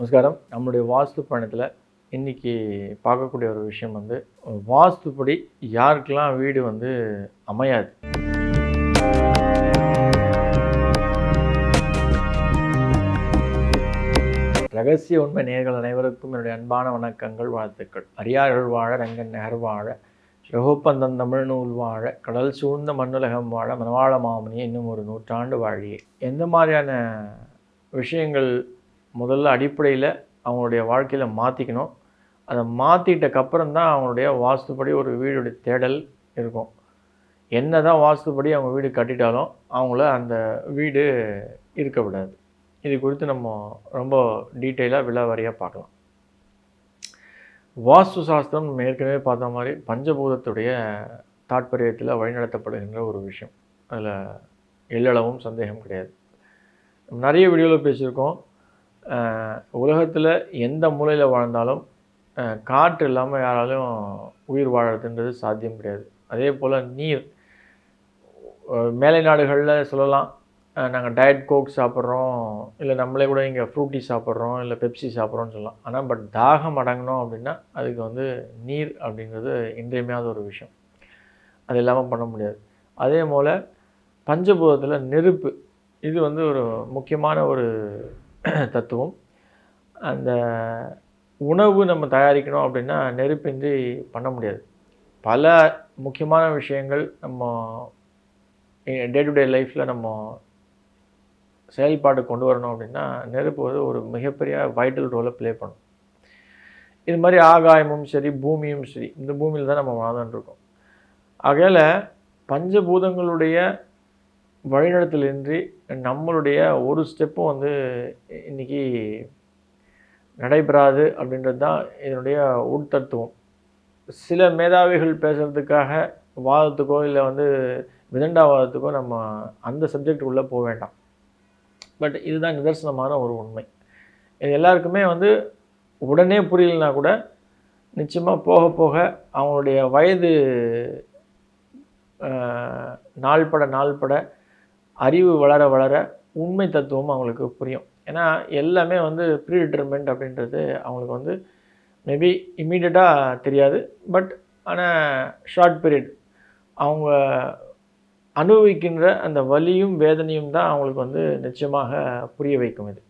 நமஸ்காரம். நம்மளுடைய வாஸ்து பயணத்தில் இன்றைக்கி பார்க்கக்கூடிய ஒரு விஷயம் வந்து வாஸ்துப்படி யாருக்கெல்லாம் வீடு வந்து அமையாது. ரகசிய உண்மை நேயர்கள் அனைவருக்கும் என்னுடைய அன்பான வணக்கங்கள், வாழ்த்துக்கள். அரியார்கள் வாழ, ரங்கன் நகர் வாழ, ரகுப்பந்தன் தமிழ் நூல் வாழ, கடல் சூழ்ந்த மண்ணுலகம் வாழ, மனவாள மாமணியை இன்னும் ஒரு 100 ஆண்டு வாழியே. எந்த மாதிரியான விஷயங்கள் முதல்ல அடிப்படையில் அவங்களுடைய வாழ்க்கையில் மாற்றிக்கணும், அதை மாற்றிட்டக்கப்புறம் தான் அவங்களுடைய வாஸ்துப்படி ஒரு வீடுடைய தேடல் இருக்கும். என்ன தான் வாஸ்துப்படி அவங்க வீடு கட்டிட்டாலும் அவங்கள அந்த வீடு இருக்க விடாது. இது குறித்து நம்ம ரொம்ப டீட்டெயிலாக விலாவாரியாக பார்க்கலாம். வாஸ்து சாஸ்திரம் நம்ம ஏற்கனவே பார்த்த மாதிரி பஞ்சபூதத்துடைய தாற்பயத்தில் வழிநடத்தப்படுகின்ற ஒரு விஷயம். அதில் எல்லளவும் சந்தேகம் கிடையாது. நிறைய வீடியோவில் பேசியிருக்கோம். உலகத்தில் எந்த மூலையில் வாழ்ந்தாலும் காற்று இல்லாமல் யாராலும் உயிர் வாழறதுன்றது சாத்தியம் கிடையாது. அதே போல் நீர், மேலை நாடுகளில் சொல்லலாம் நாங்கள் டயட் கோக் சாப்பிட்றோம், இல்லை நம்மளே கூட இங்கே ஃப்ரூட்டி சாப்பிட்றோம், இல்லை பெப்சி சாப்பிட்றோன்னு சொல்லலாம். ஆனால் பட் தாகம் அடங்கணும் அப்படின்னா அதுக்கு வந்து நீர் அப்படிங்கிறது இன்றியமையாத ஒரு விஷயம். அது இல்லாமல் பண்ண முடியாது. அதே போல் பஞ்சபூதத்தில் நெருப்பு, இது வந்து ஒரு முக்கியமான ஒரு தத்துவம். அந்த உணவு நம்ம தயாரிக்கணும் அப்படின்னா நெருப்பின்றி பண்ண முடியாது. பல முக்கியமான விஷயங்கள் நம்ம டே டு டே லைஃப்பில் நம்ம செயல்பாடு கொண்டு வரணும் அப்படின்னா நெருப்பு வந்து ஒரு மிகப்பெரிய வைட்டல் ரோலை ப்ளே பண்ணும். இது மாதிரி ஆகாயமும் சரி, பூமியும் சரி, இந்த பூமியில் தான் நம்ம வாழ்ந்துட்டுருக்கோம். ஆகையால் பஞ்சபூதங்களுடைய வழிநடத்தலின்றி நம்மளுடைய ஒரு ஸ்டெப்பும் வந்து இன்றைக்கி நடைபெறாது அப்படின்றது தான் இதனுடைய உட்தத்துவம். சில மேதாவிகள் பேசுகிறதுக்காக வாதத்துக்கோ இல்லை வந்து விதண்டாவாதத்துக்கோ நம்ம அந்த சப்ஜெக்ட் உள்ளே போக வேண்டாம். பட் இதுதான் நிதர்சனமான ஒரு உண்மை. இது எல்லாருக்குமே வந்து உடனே புரியலனா கூட நிச்சயமாக போக போக அவங்களுடைய வயது நாள்பட அறிவு வளர வளர உண்மை தத்துவம் அவங்களுக்கு புரியும். ஏன்னா எல்லாமே வந்து ப்ரீ டிட்டர்மெண்ட் அப்படின்றது அவங்களுக்கு வந்து மேபி இம்மீடியட்டாக தெரியாது. பட் ஆனால் ஷார்ட் பீரியட் அவங்க அனுபவிக்கின்ற அந்த வலியும் வேதனையும் தான் அவங்களுக்கு வந்து நிச்சயமாக புரிய வைக்கும். இது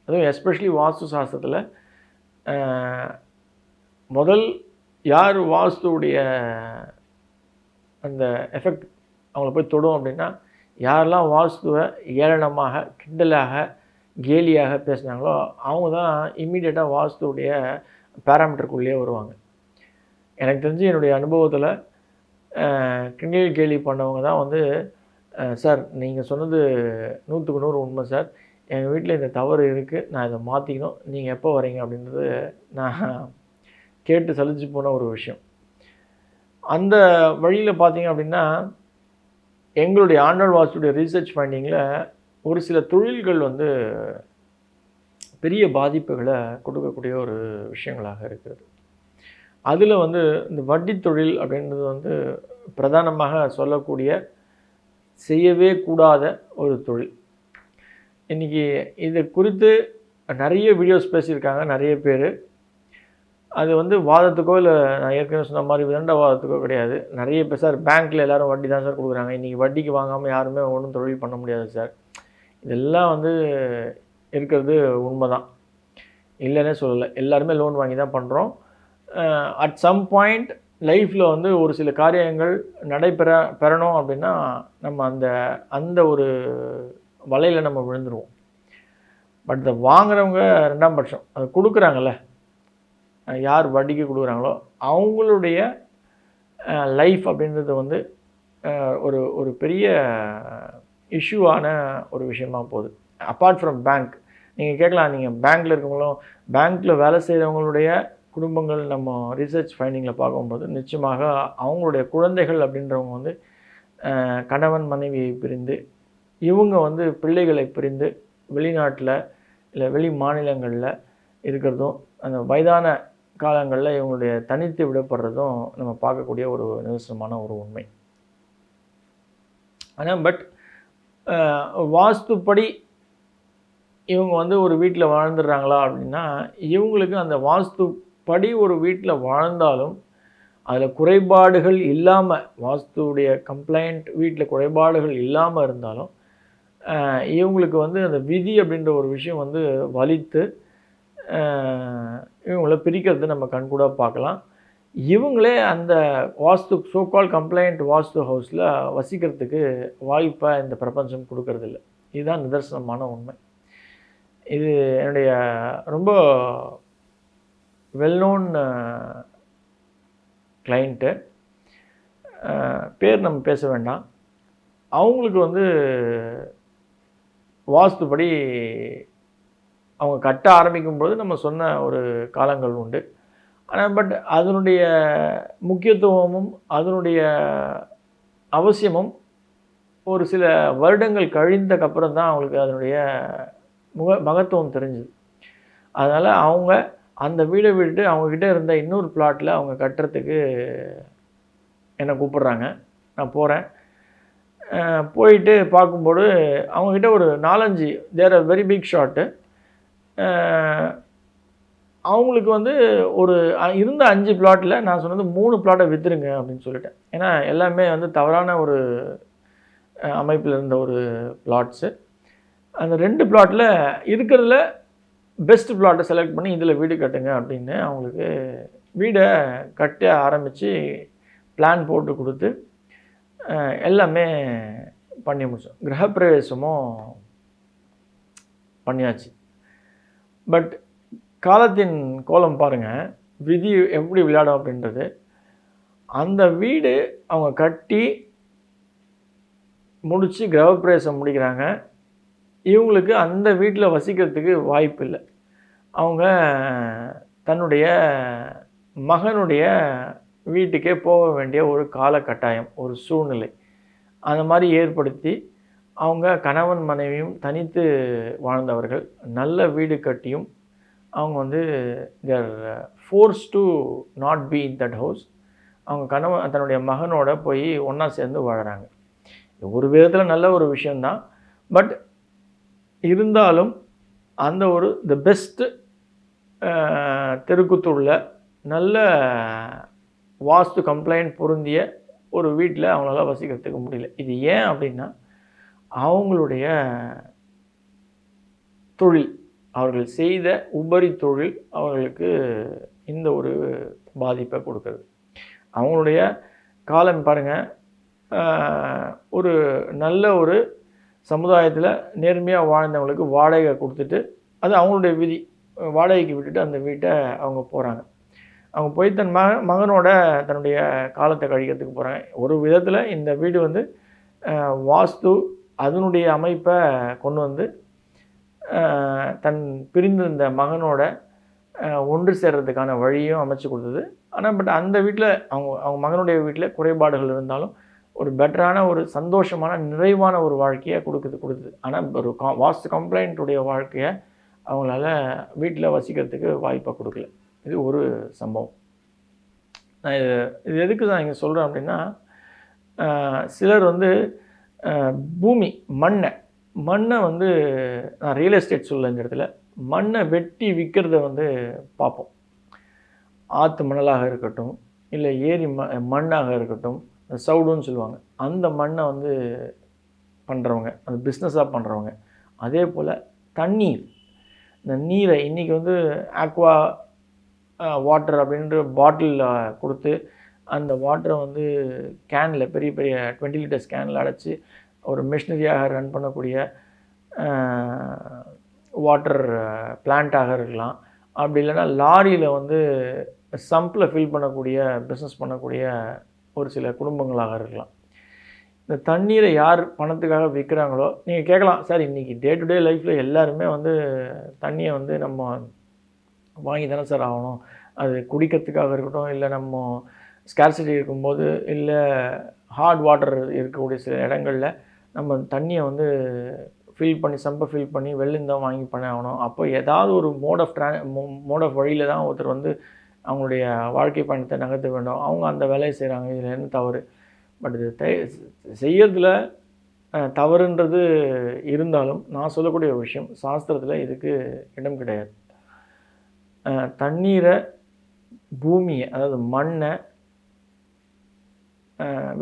அதுவும் எஸ்பெஷலி வாஸ்து சாஸ்திரத்தில் முதல் யார் வாஸ்துவுடைய அந்த எஃபெக்ட் அவங்கள போய் தொடும் அப்படின்னா யாரெல்லாம் வாஸ்துவை ஏளனமாக, கிண்டலாக, கேலியாக பேசினாங்களோ அவங்க தான் இம்மீடியட்டாக வாஸ்துவுடைய பேராமீட்டருக்குள்ளேயே வருவாங்க. எனக்கு தெரிஞ்சு என்னுடைய அனுபவத்தில் கிண்டல் கேலி பண்ணவங்க தான் வந்து, சார் நீங்கள் சொன்னது 100க்கு 100 உண்மை சார், எங்கள் வீட்டில் இந்த தவறு இருக்குது, நான் இதை மாற்றிக்கணும், நீங்கள் எப்போ வரீங்க அப்படின்றது நான் கேட்டு சலிச்சு போன ஒரு விஷயம். அந்த வழியில் பார்த்தீங்க அப்படின்னா எங்களுடைய ஆண்டாள் வாஸ்துடைய ரீசர்ச் ஃபைண்டிங்கில் ஒரு சில தொழில்கள் வந்து பெரிய பாதிப்புகளை கொடுக்கக்கூடிய ஒரு விஷயங்களாக இருக்கிறது. அதில் வந்து இந்த வட்டி தொழில் அப்படின்றது வந்து பிரதானமாக சொல்லக்கூடிய செய்யவே கூடாத ஒரு தொழில். இன்றைக்கி இது குறித்து நிறைய வீடியோஸ் பேசியிருக்காங்க நிறைய பேர். அது வந்து வாதத்துக்கோ இல்லை நான் ஏற்கனவே சொன்ன மாதிரி விதண்டவாதத்துக்கோ கிடையாது. நிறைய பேர் சார் பேங்க்கில் எல்லோரும் வட்டி தான் சார் கொடுக்குறாங்க, இன்றைக்கி வட்டிக்கு வாங்காமல் யாருமே ஒன்றும் தொழில் பண்ண முடியாது சார், இதெல்லாம் வந்து இருக்கிறது உண்மை தான், இல்லைன்னே சொல்லலை. எல்லாருமே லோன் வாங்கி தான் பண்ணுறோம். அட் சம் பாயிண்ட் லைஃப்பில் வந்து ஒரு சில காரியங்கள் பெறணும் அப்படின்னா நம்ம அந்த ஒரு வலையில் நம்ம விழுந்துருவோம். பட் இதை வாங்குறவங்க 2ஆம் பட்சம். அது கொடுக்குறாங்கல்ல, யார் வட்டிக்கு கொடுக்குறாங்களோ அவங்களுடைய லைஃப் அப்படின்றது வந்து ஒரு பெரிய இஷ்யூவான ஒரு விஷயமாக போகுது. அப்பார்ட் ஃப்ரம் பேங்க், நீங்கள் கேட்கலாம், நீங்கள் பேங்க்கில் இருக்கவங்களும் பேங்க்கில் வேலை செய்கிறவங்களுடைய குடும்பங்கள் நம்ம ரிசர்ச் ஃபைண்டிங்கில் பார்க்கும்போது நிச்சயமாக அவங்களுடைய குழந்தைகள் அப்படின்றவங்க வந்து கணவன் மனைவியை பிரிந்து, இவங்க வந்து பிள்ளைகளை பிரிந்து வெளிநாட்டில் இல்லை வெளி மாநிலங்களில் இருக்கிறதும், அந்த வயதான காலங்களில் இவங்களுடைய தனித்து விடப்படுறதும் நம்ம பார்க்கக்கூடிய ஒரு நிதர்சனமான ஒரு உண்மை. ஆனால் பட் வாஸ்துப்படி இவங்க வந்து ஒரு வீட்டில் வாழ்ந்துடுறாங்களா அப்படின்னா, இவங்களுக்கு அந்த வாஸ்துப்படி ஒரு வீட்டில் வாழ்ந்தாலும், அதில் குறைபாடுகள் இல்லாமல் வாஸ்துவுடைய கம்ப்ளைண்ட் வீட்டில் குறைபாடுகள் இல்லாமல் இருந்தாலும், இவங்களுக்கு வந்து அந்த விதி அப்படின்ற ஒரு விஷயம் வந்து வலித்து இவங்கள பிரிக்கிறது நம்ம கண்கூடாக பார்க்கலாம். இவங்களே அந்த வாஸ்து சோ கால்ட் கம்ப்ளைண்ட் வாஸ்து ஹவுஸில் வசிக்கிறதுக்கு வாய்ப்பை இந்த பிரபஞ்சம் கொடுக்கறதில்ல. இதுதான் நிதர்சனமான உண்மை. இது என்னுடைய ரொம்ப வெல் நோன் கிளையண்ட்டு. பேர் நம்ம பேச வேண்டாம். அவங்களுக்கு வந்து வாஸ்துப்படி அவங்க கட்ட ஆரம்பிக்கும்போது நம்ம சொன்ன ஒரு காலங்கள் உண்டு. ஆனால் பட் அதனுடைய முக்கியத்துவமும் அதனுடைய அவசியமும் ஒரு சில வருடங்கள் கழிந்தக்கப்புறம் தான் அவங்களுக்கு அதனுடைய மகத்துவம் தெரிஞ்சுது. அதனால் அவங்க அந்த வீடை விட்டு அவங்கக்கிட்ட இருந்த இன்னொரு பிளாட்டில் அவங்க கட்டுறதுக்கு என்னை கூப்பிட்றாங்க. நான் போகிறேன். போயிட்டு பார்க்கும்போது அவங்கக்கிட்ட ஒரு 4-5 there are very big shot. அவங்களுக்கு வந்து ஒரு இருந்த 5 பிளாட்டில் நான் சொன்னது 3 பிளாட்டை விற்றுருங்க அப்படின்னு சொல்லிட்டேன். ஏன்னா எல்லாமே வந்து தவறான ஒரு அமைப்பில் இருந்த ஒரு பிளாட்ஸு. அந்த 2 பிளாட்டில் இருக்கிறதுல பெஸ்ட் பிளாட்டை செலக்ட் பண்ணி இதில் வீடு கட்டுங்க அப்படின்னு அவங்களுக்கு வீடை கட்ட ஆரம்பித்து பிளான் போட்டு கொடுத்து எல்லாமே பண்ணி முடித்தோம். கிரகப்பிரவேசமும் பண்ணியாச்சு. பட் காலத்தின் கோலம் பாருங்கள், விதி எப்படி விளையாடும் அப்படின்றது. அந்த வீடு அவங்க கட்டி முடித்து கிரகப்பிரவேசம் முடிக்கிறாங்க. இவங்களுக்கு அந்த வீட்டில் வசிக்கிறதுக்கு வாய்ப்பு இல்லை. அவங்க தன்னுடைய மகனுடைய வீட்டுக்கே போக வேண்டிய ஒரு காலகட்டாயம், ஒரு சூழ்நிலை அந்த மாதிரி ஏற்படுத்தி அவங்க கணவன் மனைவியும் தனித்து வாழ்ந்தவர்கள். நல்ல வீடு கட்டியும் அவங்க வந்து they're force to not be in that house. அவங்க கணவன் தன்னுடைய மகனோட போய் ஒன்றா சேர்ந்து வாழுறாங்க. ஒரு விதத்தில் நல்ல ஒரு விஷயந்தான். பட் இருந்தாலும் அந்த ஒரு த பெஸ்ட்டு தெருக்குத்தூரில் நல்ல வாஸ்து கம்ப்ளைண்ட் பொருந்திய ஒரு வீட்டில் அவங்களால வசிக்கிறதுக்கு முடியல. இது ஏன் அப்படின்னா, அவங்களுடைய தொழில், அவர்கள் செய்த உபரி தொழில் அவர்களுக்கு இந்த ஒரு பாதிப்பை கொடுக்குறது. அவங்களுடைய காலம் பாருங்கள், ஒரு நல்ல ஒரு சமுதாயத்தில் நேர்மையாக வாழ்ந்தவங்களுக்கு வாடகை கொடுத்துட்டு, அது அவங்களுடைய விதி, வாடகைக்கு விட்டுட்டு அந்த வீட்டை அவங்க போகிறாங்க. அவங்க போய் தன் மகனோட தன்னுடைய காலத்தை கழிக்கிறதுக்கு போகிறாங்க. ஒரு விதத்தில் இந்த வீடு வந்து வாஸ்து அதனுடைய அமைப்பை கொண்டு வந்து தன் பிரிந்திருந்த மகனோட ஒன்று சேர்றதுக்கான வழியும் அமைச்சு கொடுத்தது. ஆனால் பட் அந்த வீட்டில் அவங்க மகனுடைய வீட்டில் குறைபாடுகள் இருந்தாலும் ஒரு பெட்டரான ஒரு சந்தோஷமான நிறைவான ஒரு வாழ்க்கையை கொடுக்குது. ஆனால் ஒரு வாஸ்து கம்ப்ளைண்ட்டுடைய வாழ்க்கையை அவங்களால வீட்டில் வசிக்கிறதுக்கு வாய்ப்பை கொடுக்கல. இது ஒரு சம்பவம். நான் இது எதுக்கு தான் இங்கே சொல்கிறேன் அப்படின்னா, சிலர் வந்து பூமி மண்ணை வந்து நான் ரியல் எஸ்டேட் சொல்ல இந்த இடத்துல மண்ணை வெட்டி விற்கிறத வந்து பார்ப்போம். ஆற்று மணலாக இருக்கட்டும், இல்லை ஏரி மண்ணாக இருக்கட்டும், சவுடுன்னு சொல்லுவாங்க, அந்த மண்ணை வந்து பண்ணுறவங்க, அது பிஸ்னஸாக பண்ணுறவங்க. அதே போல் தண்ணீர், இந்த நீரை இன்றைக்கி வந்து ஆக்வா வாட்டர் அப்படின்ற பாட்டிலில் கொடுத்து அந்த வாட்டரை வந்து கேனில் பெரிய பெரிய 20 லிட்டர்ஸ் கேனில் அடைச்சி ஒரு மிஷினரியாக ரன் பண்ணக்கூடிய வாட்டர் பிளான்ட்டாக இருக்கலாம். அப்படி இல்லைன்னா லாரியில் வந்து சம்பில் ஃபில் பண்ணக்கூடிய பிஸ்னஸ் பண்ணக்கூடிய ஒரு சில குடும்பங்களாக இருக்கலாம். இந்த தண்ணீரை யார் பணத்துக்காக விற்கிறாங்களோ, நீங்கள் கேட்கலாம், சார் இன்றைக்கி டே டு டே லைஃப்பில் எல்லாருமே வந்து தண்ணியை வந்து நம்ம வாங்கி தானே சார் ஆகணும். அது குடிக்கிறதுக்காக இருக்கட்டும், இல்லை நம்ம ஸ்கேர்சிட்டி இருக்கும்போது, இல்லை ஹார்ட் வாட்டர் இருக்கக்கூடிய சில இடங்களில் நம்ம தண்ணியை வந்து ஃபில் பண்ணி சம்பை ஃபில் பண்ணி வெளிலேருந்து வாங்கி பண்ண ஆகணும். அப்போ ஏதாவது ஒரு மோட் ஆஃப் வழியில் தான் ஒருத்தர் வந்து அவங்களுடைய வாழ்க்கை பயணத்தை நகர்த்த வேண்டும். அவங்க அந்த வேலையை செய்கிறாங்க. இதில் என்ன தவறு? பட் இது செய்யறதுல தவறுன்றது இருந்தாலும் நான் சொல்லக்கூடிய ஒரு விஷயம் சாஸ்திரத்தில் இதுக்கு இடம் கிடையாது. தண்ணீரை, பூமியை, அதாவது மண்ணை,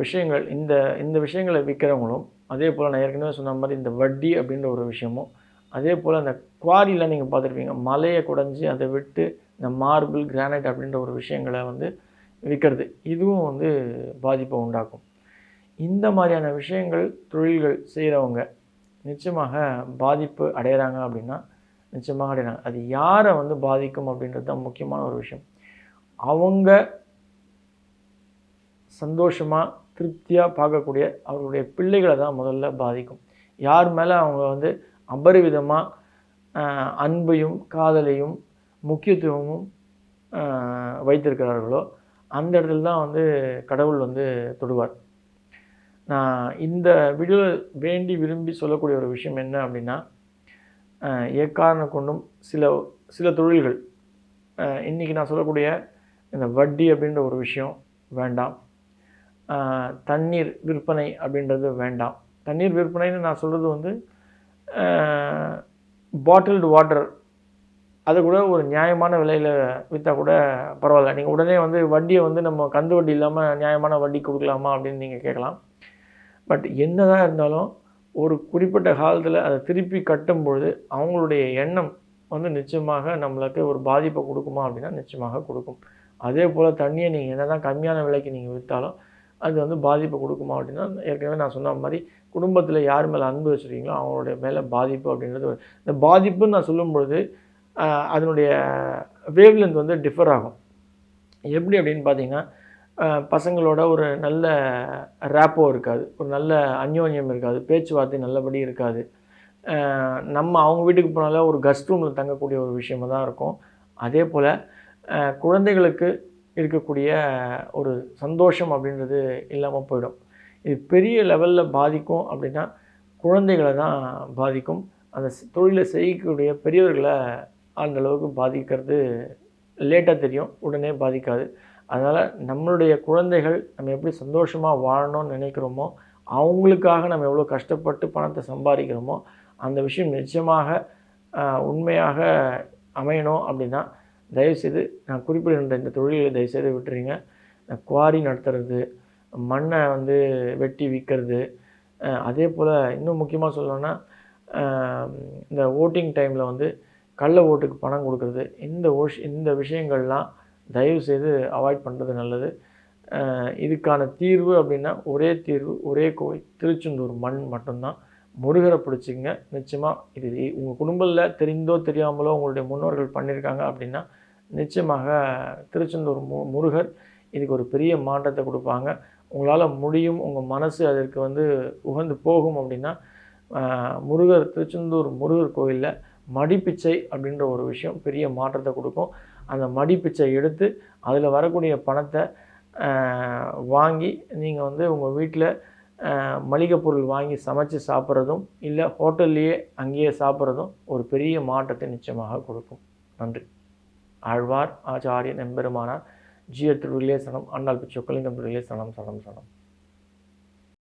விஷயங்கள் இந்த இந்த விஷயங்களை விற்கிறவங்களும், அதே போல் நான் ஏற்கனவே சொன்ன மாதிரி இந்த வட்டி அப்படின்ற ஒரு விஷயமும், அதே போல் அந்த குவாரிலாம் நீங்கள் பார்த்துருப்பீங்க. மலையை குடைஞ்சி அதை விட்டு இந்த மார்பிள், கிரானைட் அப்படின்ற ஒரு விஷயங்களை வந்து விற்கிறது. இதுவும் வந்து பாதிப்பை உண்டாக்கும். இந்த மாதிரியான விஷயங்கள், தொழில்கள் செய்கிறவங்க நிச்சயமாக பாதிப்பு அடைகிறாங்க அப்படின்னா நிச்சயமாக அடைகிறாங்க. அது யாரை வந்து பாதிக்கும் அப்படின்றது தான் முக்கியமான ஒரு விஷயம். அவங்க சந்தோஷமாக, திருப்தியாக பார்க்கக்கூடிய அவர்களுடைய பிள்ளைகளை தான் முதல்ல பாதிக்கும். யார் மேலே அவங்க வந்து அபரிவிதமாக அன்பையும், காதலையும், முக்கியத்துவமும் வைத்திருக்கிறார்களோ அந்த இடத்துல தான் வந்து கடவுள் வந்து தொடுவார். நான் இந்த வீடியோவில் வேண்டி விரும்பி சொல்லக்கூடிய ஒரு விஷயம் என்ன அப்படின்னா, எக்காரணம் கொண்டும் சில தொழில்கள், இன்றைக்கி நான் சொல்லக்கூடிய இந்த வட்டி அப்படின்ற ஒரு விஷயம் வேண்டாம். தண்ணீர் விற்பனை அப்படின்றது வேண்டாம். தண்ணீர் விற்பனைன்னு நான் சொல்கிறது வந்து பாட்டில்டு வாட்டர், அது கூட ஒரு நியாயமான விலையில் விற்றா கூட பரவாயில்ல. நீங்கள் உடனே வந்து வட்டியை வந்து நம்ம கந்து வட்டி இல்லாமல் நியாயமான வட்டி கொடுக்கலாமா அப்படின்னு நீங்கள் கேட்கலாம். பட் என்ன தான் இருந்தாலும் ஒரு குறிப்பிட்ட காலத்தில் அதை திருப்பி கட்டும்பொழுது அவங்களுடைய எண்ணம் வந்து நிச்சயமாக நம்மளுக்கு ஒரு பாதிப்பை கொடுக்குமா அப்படின்னா நிச்சயமாக கொடுக்கும். அதே போல் தண்ணியை நீங்கள் என்ன தான் கம்மியான விலைக்கு நீங்கள் விற்றாலும் அது வந்து பாதிப்பை கொடுக்குமா அப்படின்னா, ஏற்கனவே நான் சொன்ன மாதிரி குடும்பத்தில் யார் மேலே அன்பு வச்சுருக்கீங்களோ அவங்களுடைய மேலே பாதிப்பு அப்படின்றது. இந்த பாதிப்புன்னு நான் சொல்லும்பொழுது அதனுடைய வேவ்லென்த் வந்து டிஃபர் ஆகும். எப்படி அப்படின்னு பார்த்தீங்கன்னா, பசங்களோட ஒரு நல்ல ரேப்போ இருக்காது, ஒரு நல்ல அந்யோன்யம் இருக்காது, பேச்சுவார்த்தை நல்லபடி இருக்காது. நம்ம அவங்க வீட்டுக்கு போனாலே ஒரு கெஸ்ட் ரூமில் தங்கக்கூடிய ஒரு விஷயமாக தான் இருக்கும். அதே போல் குழந்தைகளுக்கு இருக்கக்கூடிய ஒரு சந்தோஷம் அப்படின்றது இல்லாமல் போயிடும். இது பெரிய லெவலில் பாதிக்கும் அப்படின்னா குழந்தைகளை தான் பாதிக்கும். அந்த தொழிலை செய்யக்கூடிய பெரியவர்களை அந்தளவுக்கு பாதிக்கிறது லேட்டாக தெரியும், உடனே பாதிக்காது. அதனால் நம்மளுடைய குழந்தைகள் நம்ம எப்படி சந்தோஷமாக வாழணும்னு நினைக்கிறோமோ, அவங்களுக்காக நம்ம எவ்வளோ கஷ்டப்பட்டு பணத்தை சம்பாதிக்கிறோமோ அந்த விஷயம் நிச்சயமாக உண்மையாக அமையணும் அப்படின்னா தயவுசெய்து நான் குறிப்பிடுகின்ற இந்த தொழில்களை தயவுசெய்து விட்டுறீங்க. குவாரி நடத்துறது, மண்ணை வந்து வெட்டி விற்கிறது, அதே போல் இன்னும் முக்கியமாக சொல்லணும்னா இந்த ஓட்டிங் டைமில் வந்து கள்ள ஓட்டுக்கு பணம் கொடுக்குறது, இந்த விஷயங்கள்லாம் தயவுசெய்து அவாய்ட் பண்ணுறது நல்லது. இதுக்கான தீர்வு அப்படின்னா ஒரே தீர்வு, ஒரே கோயில், திருச்செந்தூர் மண் மட்டும்தான். முருகரை பிடிச்சிங்க. நிச்சயமாக இது உங்கள் குடும்பத்தில் தெரிந்தோ தெரியாமலோ உங்களுடைய முன்னோர்கள் பண்ணியிருக்காங்க அப்படின்னா நிச்சயமாக திருச்செந்தூர் முருகர் இதுக்கு ஒரு பெரிய மாற்றத்தை கொடுப்பாங்க. உங்களால் முடியும், உங்கள் மனசு அதற்கு வந்து உகந்து போகும் அப்படின்னா திருச்செந்தூர் முருகர் கோயிலில் மடிப்பிச்சை அப்படின்ற ஒரு விஷயம் பெரிய மாற்றத்தை கொடுக்கும். அந்த மடிப்பிச்சை எடுத்து அதில் வரக்கூடிய பணத்தை வாங்கி நீங்கள் வந்து உங்கள் வீட்டில் மளிகை பொருள் வாங்கி சமைச்சு சாப்பிட்றதும், இல்லை ஹோட்டல்லையே அங்கேயே சாப்பிட்றதும் ஒரு பெரிய மாற்றத்தை நிச்சயமாக கொடுக்கும். நன்றி. ஆழ்வார் ஆச்சாரியன் எம்பெருமானார் ஜீயர் திருவிலே சனம், ஆண்டாள் பிச்சை சொக்கலிங்கம் திருவிலே சனம் சனம் சனம்.